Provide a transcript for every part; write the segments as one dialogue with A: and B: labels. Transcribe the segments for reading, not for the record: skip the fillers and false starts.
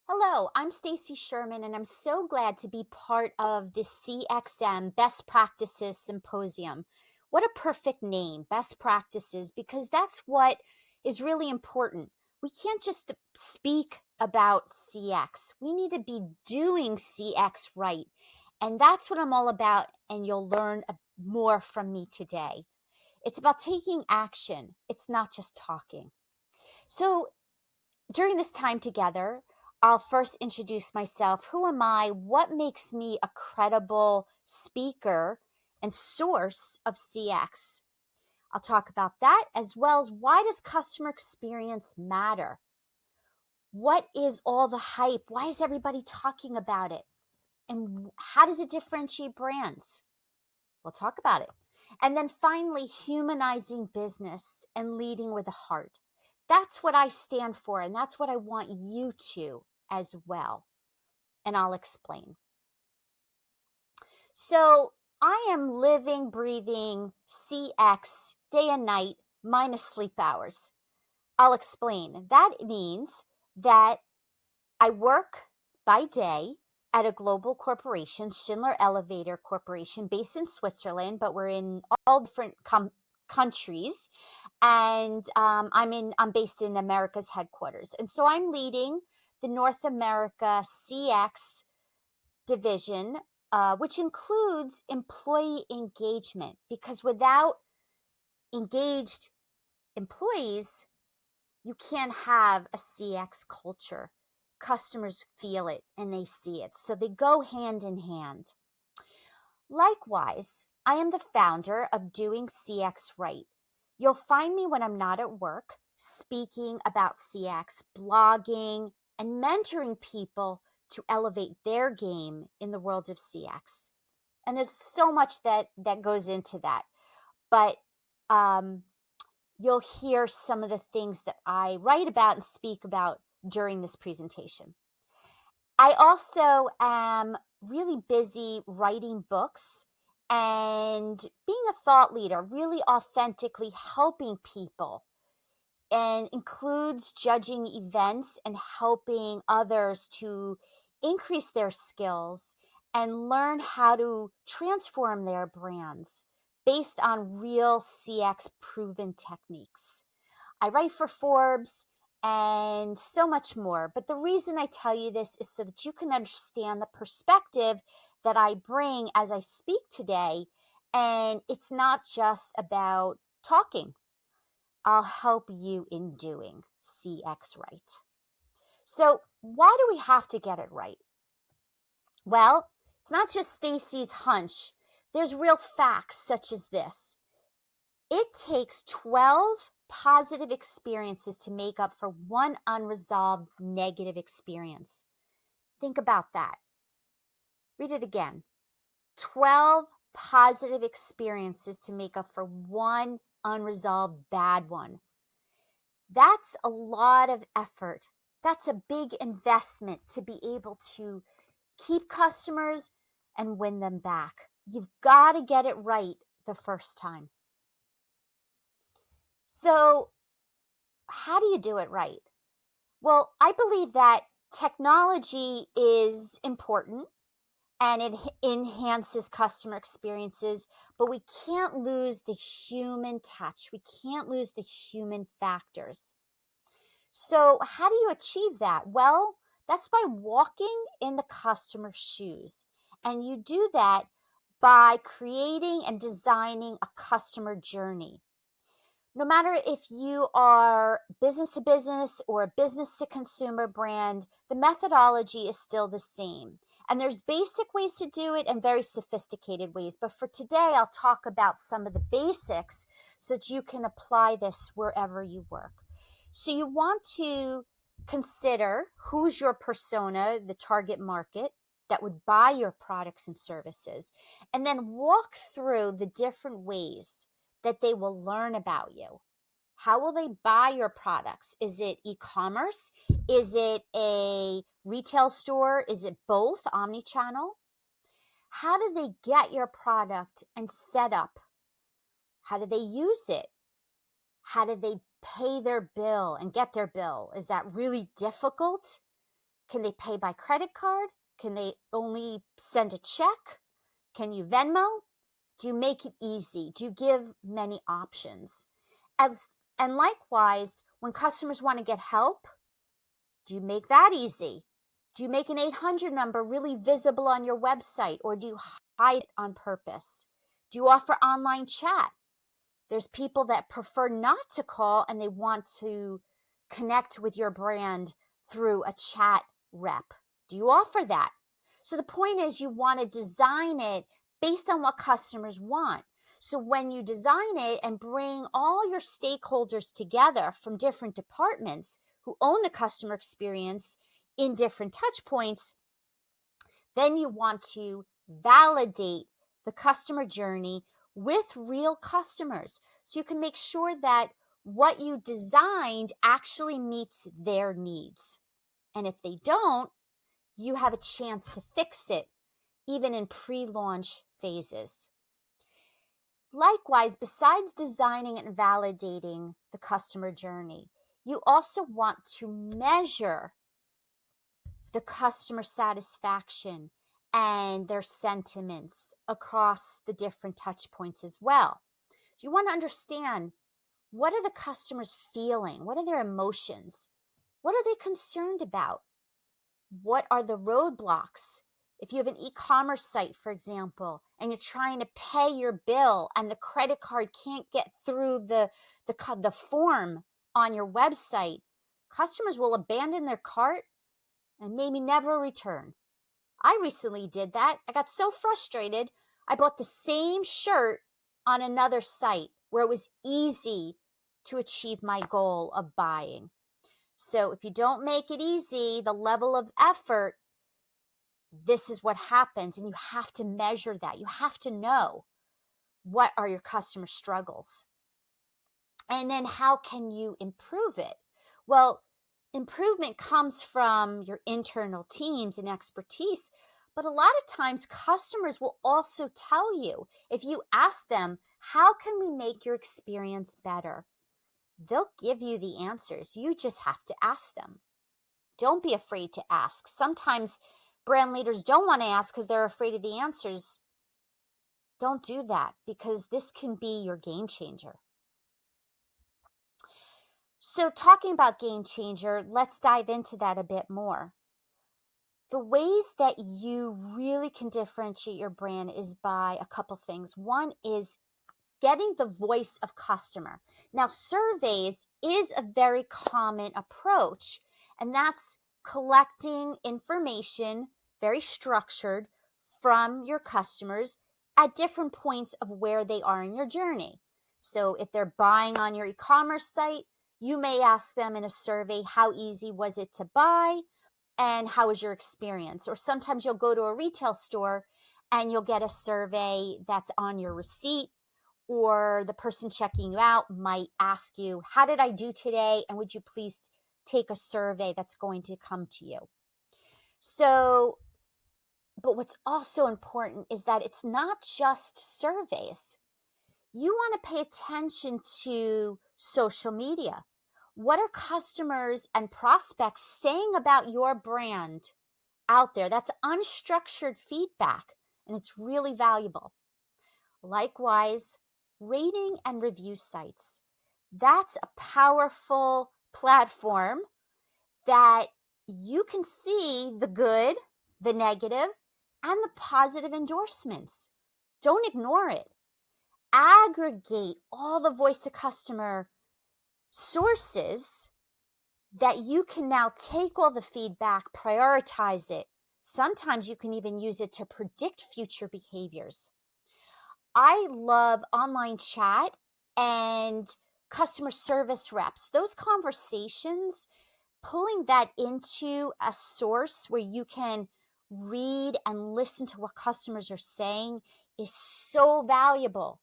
A: Hello, I'm Stacy Sherman, and I'm so glad to be part of the CXM Best Practices Symposium. What a perfect name, Best Practices, because that's what is really important. We can't just speak about CX, we need to be doing CX right. And that's what I'm all about, and you'll learn more from me today. It's about taking action, it's not just talking. So, during this time together, I'll first introduce myself. Who am I? What makes me a credible speaker and source of CX? I'll talk about that as well as why does customer experience matter? What is all the hype? Why is everybody talking about it? And how does it differentiate brands? We'll talk about it. And then finally, humanizing business and leading with a heart. That's what I stand for, and that's what I want you to as well. And I'll explain. So, I am living, breathing CX day and night minus sleep hours. I'll explain. That means that I work by day at a global corporation, Schindler Elevator Corporation, based in Switzerland, but we're in all different countries. And I'm based in America's headquarters, and so I'm leading the North America CX division, which includes employee engagement. Because without engaged employees, you can't have a CX culture. Customers feel it and they see it. So they go hand in hand. Likewise, I am the founder of Doing CX Right. You'll find me when I'm not at work speaking about CX, blogging, and mentoring people to elevate their game in the world of CX. And there's so much that goes into that. But um, you'll hear some of the things that I write about and speak about during this presentation. I also am really busy writing books and being a thought leader, really authentically helping people, and includes judging events and helping others to increase their skills and learn how to transform their brands based on real CX proven techniques. I write for Forbes and so much more. But the reason I tell you this is so that you can understand the perspective that I bring as I speak today. And it's not just about talking, I'll help you in doing CX right. So, why do we have to get it right? Well, it's not just Stacy's hunch. There's real facts such as this. It takes 12 positive experiences to make up for one unresolved negative experience. Think about that. Read it again. 12 positive experiences to make up for one unresolved bad one. That's a lot of effort. That's a big investment to be able to keep customers and win them back. You've got to get it right the first time. So, how do you do it right? Well, I believe that technology is important and it enhances customer experiences, but we can't lose the human touch. We can't lose the human factors. So, how do you achieve that? Well, that's by walking in the customer's shoes. And you do that by creating and designing a customer journey. No matter if you are business to business or a business to consumer brand, the methodology is still the same. And there's basic ways to do it and very sophisticated ways. But for today, I'll talk about some of the basics so that you can apply this wherever you work. So you want to consider who's your persona, the target market that would buy your products and services, and then walk through the different ways that they will learn about you. How will they buy your products? Is it e-commerce? Is it a retail store? Is it both, omni-channel? How do they get your product and set up? How do they use it? How do they pay their bill and get their bill? Is that really difficult? Can they pay by credit card? Can they only send a check? Can you Venmo? Do you make it easy? Do you give many options? As, and likewise, when customers want to get help, do you make that easy? Do you make an 800 number really visible on your website, or do you hide it on purpose? Do you offer online chat? There's people that prefer not to call and they want to connect with your brand through a chat rep. Do you offer that? So the point is, you want to design it based on what customers want. So when you design it and bring all your stakeholders together from different departments who own the customer experience in different touch points, then you want to validate the customer journey with real customers. So you can make sure that what you designed actually meets their needs. And if they don't, you have a chance to fix it, even in pre-launch phases. Likewise, besides designing and validating the customer journey, you also want to measure the customer satisfaction and their sentiments across the different touch points as well. So you want to understand, what are the customers feeling? What are their emotions? What are they concerned about? What are the roadblocks? If you have an e-commerce site, for example, and you're trying to pay your bill and the credit card can't get through the form on your website, customers will abandon their cart and maybe never return. I recently did that. I got so frustrated, I bought the same shirt on another site where it was easy to achieve my goal of buying. So if you don't make it easy, the level of effort, this is what happens. And you have to measure that. You have to know, what are your customer struggles? And then how can you improve it? Well, improvement comes from your internal teams and expertise, but a lot of times customers will also tell you, if you ask them, how can we make your experience better? They'll give you the answers. You just have to ask them. Don't be afraid to ask. Sometimes brand leaders don't want to ask because they're afraid of the answers. Don't do that, because this can be your game changer. So talking about game changer, let's dive into that a bit more. The ways that you really can differentiate your brand is by a couple things. One is getting the voice of customer. Now, surveys is a very common approach, and that's collecting information, very structured, from your customers at different points of where they are in your journey. So if they're buying on your e-commerce site, you may ask them in a survey, how easy was it to buy and how was your experience? Or sometimes you'll go to a retail store and you'll get a survey that's on your receipt, or the person checking you out might ask you, how did I do today? And would you please take a survey that's going to come to you? So, but what's also important is that it's not just surveys. You want to pay attention to social media. What are customers and prospects saying about your brand out there? That's unstructured feedback, and it's really valuable. Likewise, rating and review sites. That's a powerful platform that you can see the good, the negative, and the positive endorsements. Don't ignore it. Aggregate all the voice of customer sources that you can now take all the feedback, prioritize it. Sometimes you can even use it to predict future behaviors. I love online chat and customer service reps. Those conversations, pulling that into a source where you can read and listen to what customers are saying, is so valuable,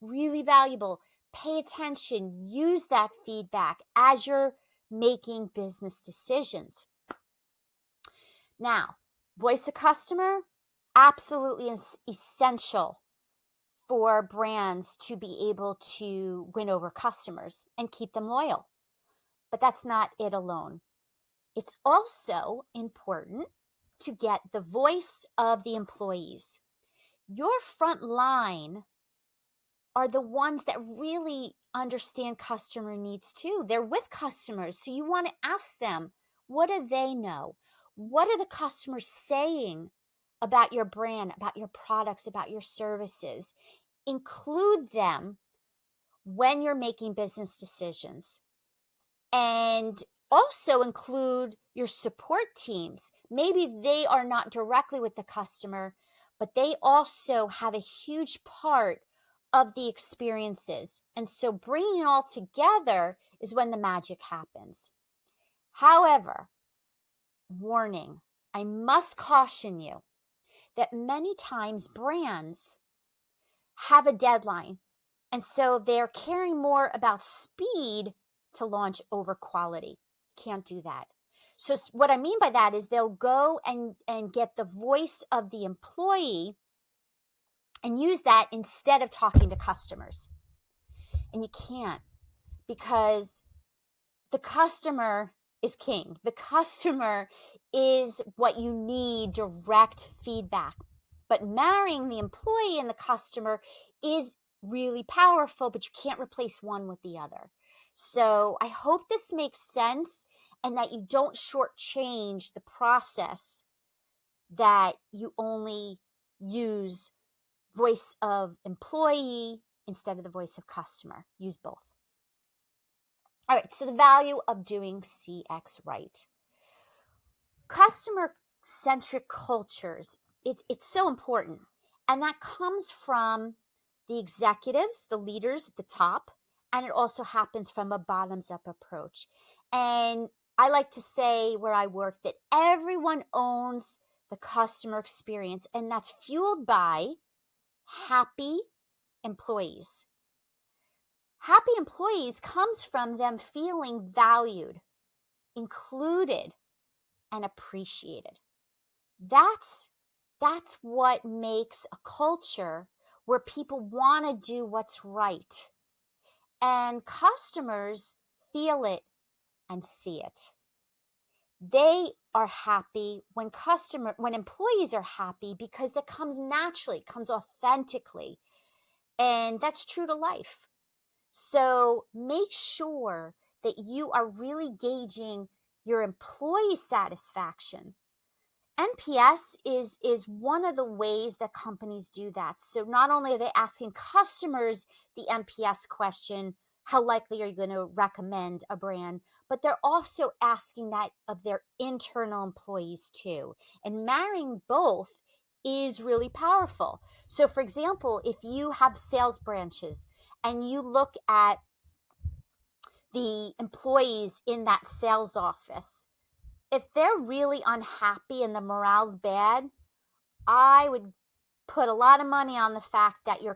A: really valuable. Pay attention, use that feedback as you're making business decisions. Now, voice of customer, absolutely essential for brands to be able to win over customers and keep them loyal. But that's not it alone. It's also important to get the voice of the employees. Your front line are the ones that really understand customer needs too. They're with customers. So you want to ask them, what do they know? What are the customers saying about your brand, about your products, about your services? Include them when you're making business decisions. And also include your support teams. Maybe they are not directly with the customer, but they also have a huge part of the experiences. And so bringing it all together is when the magic happens. However, warning, I must caution you that many times brands have a deadline. And so they're caring more about speed to launch over quality. Can't do that. So what I mean by that is they'll go and get the voice of the employee and use that instead of talking to customers. And you can't, because the customer is king. The customer is what you need, direct feedback. But marrying the employee and the customer is really powerful, but you can't replace one with the other. So I hope this makes sense and that you don't shortchange the process, that you only use voice of employee instead of the voice of customer. Use both. All right, so the value of doing CX right. Customer-centric cultures, it's so important. And that comes from the executives, the leaders at the top, and it also happens from a bottoms-up approach. And I like to say where I work that everyone owns the customer experience, and that's fueled by happy employees. Happy employees comes from them feeling valued, included, and appreciated. That's what makes a culture where people want to do what's right. And customers feel it and see it. They are happy when employees are happy, because it comes naturally, it comes authentically. And that's true to life. So make sure that you are really gauging your employee satisfaction. NPS is one of the ways that companies do that. So not only are they asking customers the NPS question, how likely are you going to recommend a brand, but they're also asking that of their internal employees too. And marrying both is really powerful. So for example, if you have sales branches and you look at the employees in that sales office, if they're really unhappy and the morale's bad, I would put a lot of money on the fact that their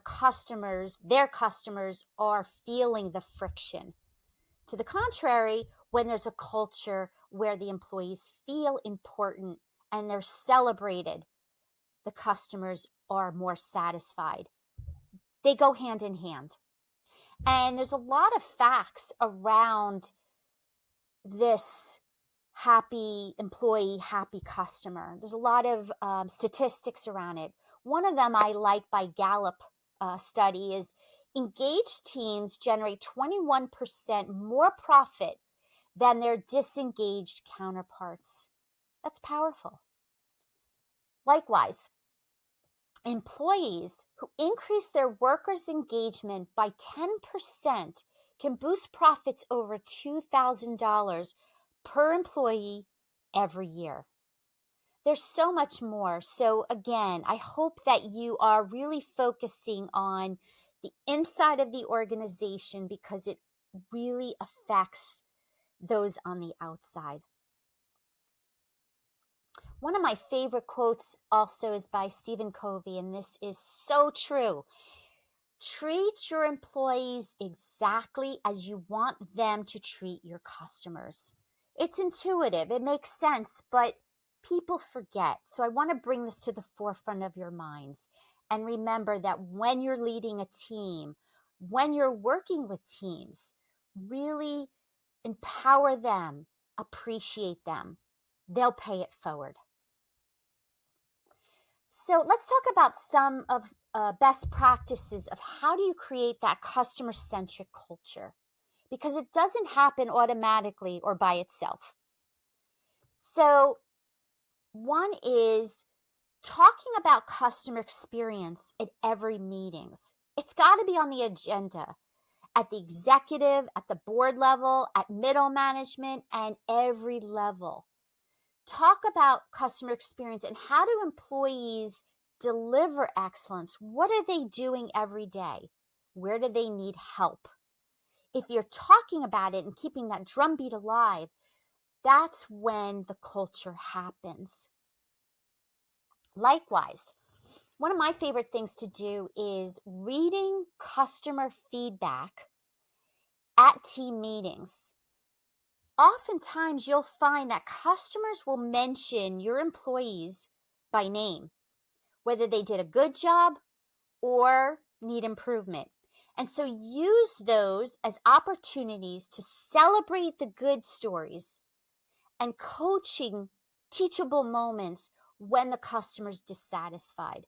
A: customers are feeling the friction. To the contrary, when there's a culture where the employees feel important and they're celebrated, the customers are more satisfied. They go hand in hand. And there's a lot of facts around this happy employee, happy customer. There's a lot of statistics around it. One of them I like by Gallup study is engaged teams generate 21% more profit than their disengaged counterparts. That's powerful. Likewise, employees who increase their workers' engagement by 10% can boost profits over $2,000 per employee every year. There's so much more. So again, I hope that you are really focusing on the inside of the organization, because it really affects those on the outside. One of my favorite quotes also is by Stephen Covey, and this is so true. Treat your employees exactly as you want them to treat your customers. It's intuitive, it makes sense, but people forget. So I want to bring this to the forefront of your minds. And remember that when you're leading a team, when you're working with teams, really empower them appreciate them. They'll pay it forward. So let's talk about some of best practices of how do you create that customer-centric culture, because it doesn't happen automatically or by itself. So one is talking about customer experience at every meetings. It's got to be on the agenda at the executive, at the board level, at middle management, and every level. Talk about customer experience and how do employees deliver excellence? What are they doing every day? Where do they need help? If you're talking about it and keeping that drumbeat alive, that's when the culture happens. Likewise, one of my favorite things to do is reading customer feedback at team meetings. Oftentimes, you'll find that customers will mention your employees by name, whether they did a good job or need improvement. And so use those as opportunities to celebrate the good stories and coaching teachable moments when the customer's dissatisfied.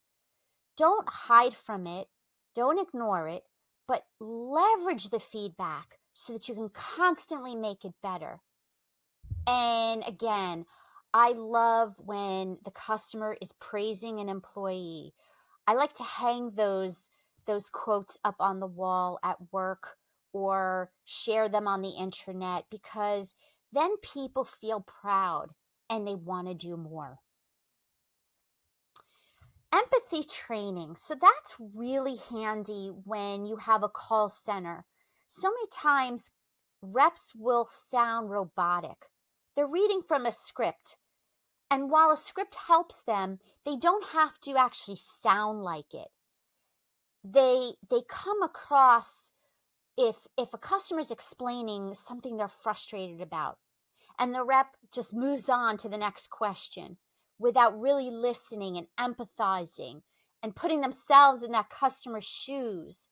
A: Don't hide from it, don't ignore it, but leverage the feedback so that you can constantly make it better. And again, I love when the customer is praising an employee. I like to hang those quotes up on the wall at work or share them on the internet, because then people feel proud and they want to do more. Empathy training. So that's really handy when you have a call center. So many times reps will sound robotic. They're reading from a script. And while a script helps them, they don't have to actually sound like it. They come across, if a customer's explaining something they're frustrated about, and the rep just moves on to the next question without really listening and empathizing and putting themselves in that customer's shoes,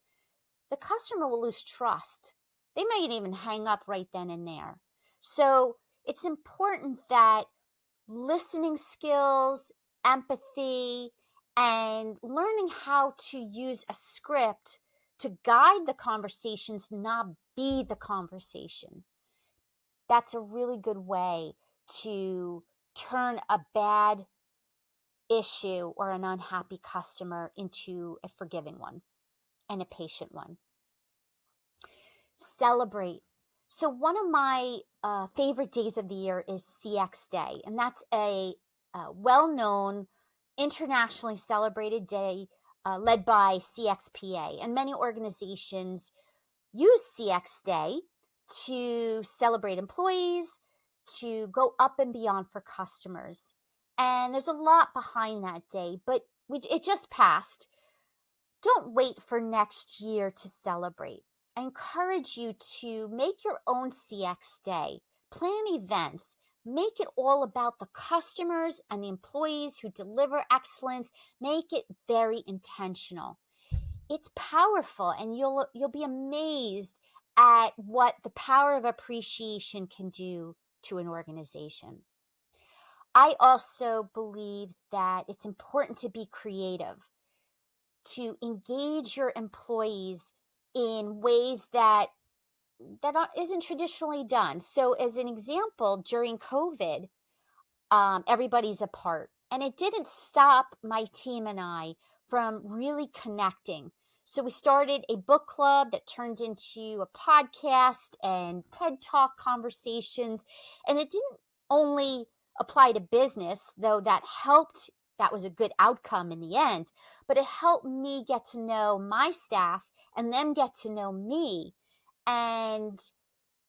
A: the customer will lose trust. They might even hang up right then and there. So it's important that listening skills, empathy, and learning how to use a script to guide the conversations, not be the conversation. That's a really good way to turn a bad issue or an unhappy customer into a forgiving one and a patient one. Celebrate. So one of my favorite days of the year is CX Day, and that's a well-known, internationally celebrated day led by CXPA, and many organizations use CX Day to celebrate employees, to go up and beyond for customers. And there's a lot behind that day, but it just passed. Don't wait for next year to celebrate. I encourage you to make your own CX Day, plan events, make it all about the customers and the employees who deliver excellence. Make it very intentional. It's powerful, and you'll be amazed at what the power of appreciation can do to an organization. I also believe that it's important to be creative, to engage your employees in ways that isn't traditionally done. So as an example, during COVID, everybody's apart, and it didn't stop my team and I from really connecting. So we started a book club that turned into a podcast and TED Talk conversations. And it didn't only apply to business, though that helped. That was a good outcome in the end, but it helped me get to know my staff and them get to know me. And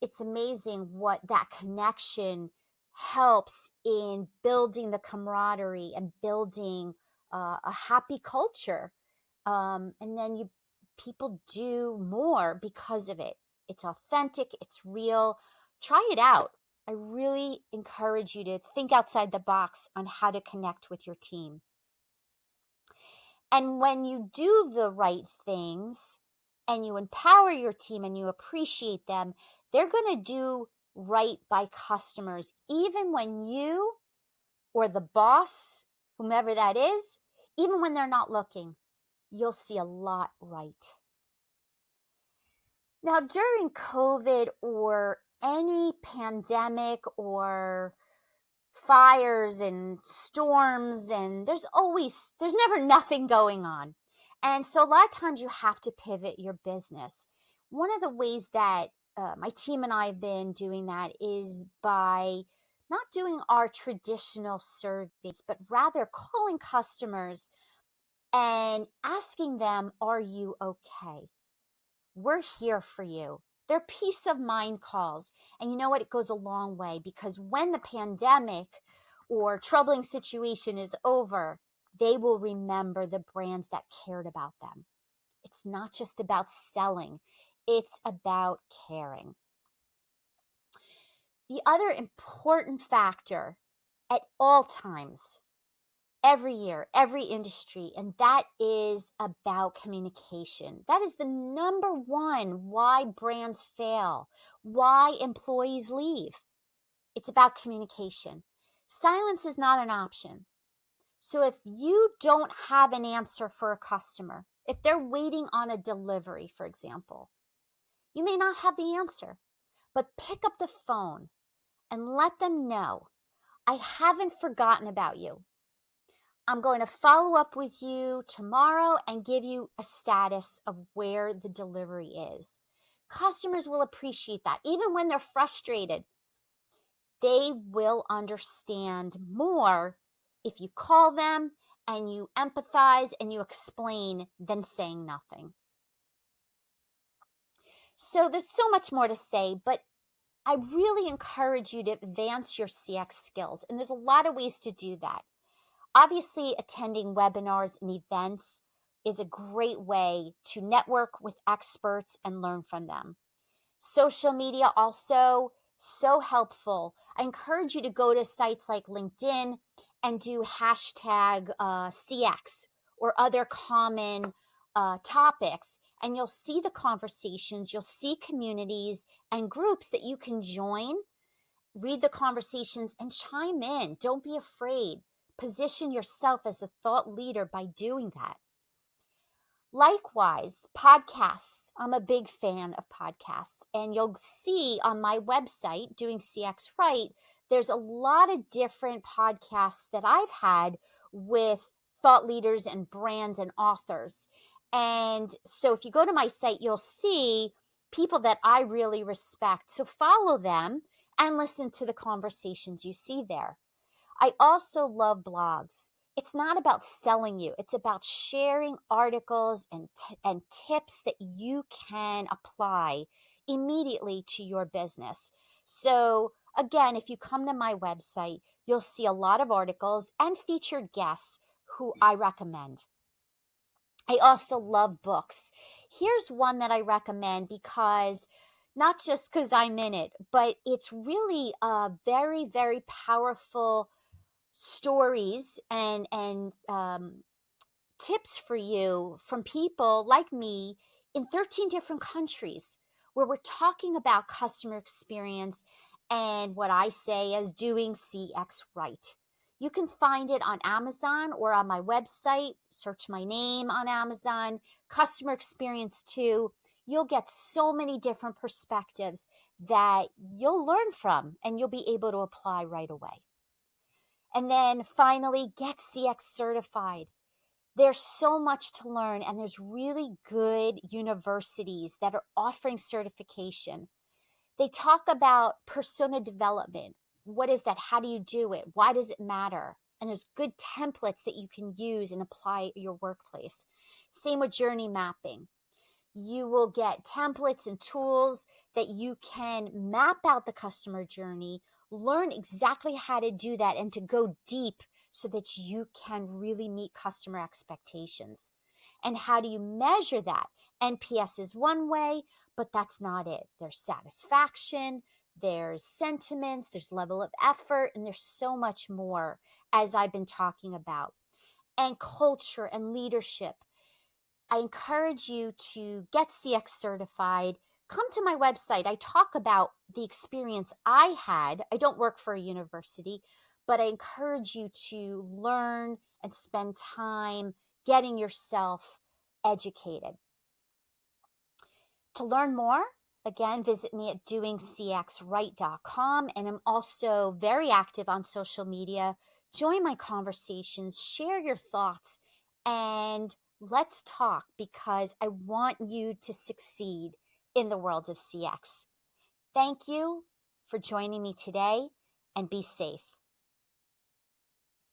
A: it's amazing what that connection helps in building the camaraderie and building a happy culture. And then people do more because of it. It's authentic, it's real. Try it out. I really encourage you to think outside the box on how to connect with your team. And when you do the right things and you empower your team and you appreciate them, they're going to do right by customers, even when you or the boss, whomever that is, even when they're not looking, you'll see a lot right. Now, during COVID or any pandemic or fires and storms, and there's never nothing going on. And so a lot of times you have to pivot your business. One of the ways that my team and I have been doing that is by not doing our traditional surveys, but rather calling customers and asking them, are you okay? We're here for you. They're peace of mind calls. And you know what? It goes a long way, because when the pandemic or troubling situation is over, they will remember the brands that cared about them. It's not just about selling, it's about caring. The other important factor at all times, every year, every industry, and that is about communication. That is the number one why brands fail, why employees leave. It's about communication. Silence is not an option. So if you don't have an answer for a customer, if they're waiting on a delivery, for example, you may not have the answer, but pick up the phone and let them know, I haven't forgotten about you. I'm going to follow up with you tomorrow and give you a status of where the delivery is. Customers will appreciate that. Even when they're frustrated, they will understand more if you call them and you empathize and you explain than saying nothing. So there's so much more to say, but I really encourage you to advance your CX skills. And there's a lot of ways to do that. Obviously, attending webinars and events is a great way to network with experts and learn from them. Social media also so helpful. I encourage you to go to sites like LinkedIn and do hashtag CX or other common topics, and you'll see the conversations, you'll see communities and groups that you can join, read the conversations, and chime in. Don't be afraid. Position yourself as a thought leader by doing that. Likewise, podcasts. I'm a big fan of podcasts, and you'll see on my website, Doing CX Right, there's a lot of different podcasts that I've had with thought leaders and brands and authors. And so if you go to my site, you'll see people that I really respect. So follow them and listen to the conversations you see there. I also love blogs. It's not about selling you. It's about sharing articles and tips that you can apply immediately to your business. So again, if you come to my website, you'll see a lot of articles and featured guests who I recommend. I also love books. Here's one that I recommend, because not just because I'm in it, but it's really a very, very powerful stories and tips for you from people like me in 13 different countries, where we're talking about customer experience and what I say as doing CX right. You can find it on Amazon or on my website. Search my name on Amazon, customer experience too. You'll get so many different perspectives that you'll learn from and you'll be able to apply right away. And then finally, get CX certified. There's so much to learn, and there's really good universities that are offering certification. They talk about persona development. What is that? How do you do it? Why does it matter? And there's good templates that you can use and apply at your workplace. Same with journey mapping. You will get templates and tools that you can map out the customer journey, learn exactly how to do that, and to go deep so that you can really meet customer expectations. And how do you measure that? NPS is one way, but that's not it. There's satisfaction, there's sentiments, there's level of effort, and there's so much more, as I've been talking about. And culture and leadership. I encourage you to get CX certified, come to my website. I talk about the experience I had. I don't work for a university, but I encourage you to learn and spend time getting yourself educated. To learn more, again, visit me at doingcxright.com. And I'm also very active on social media. Join my conversations, share your thoughts, and let's talk because I want you to succeed in the world of CX. Thank you for joining me today and be safe.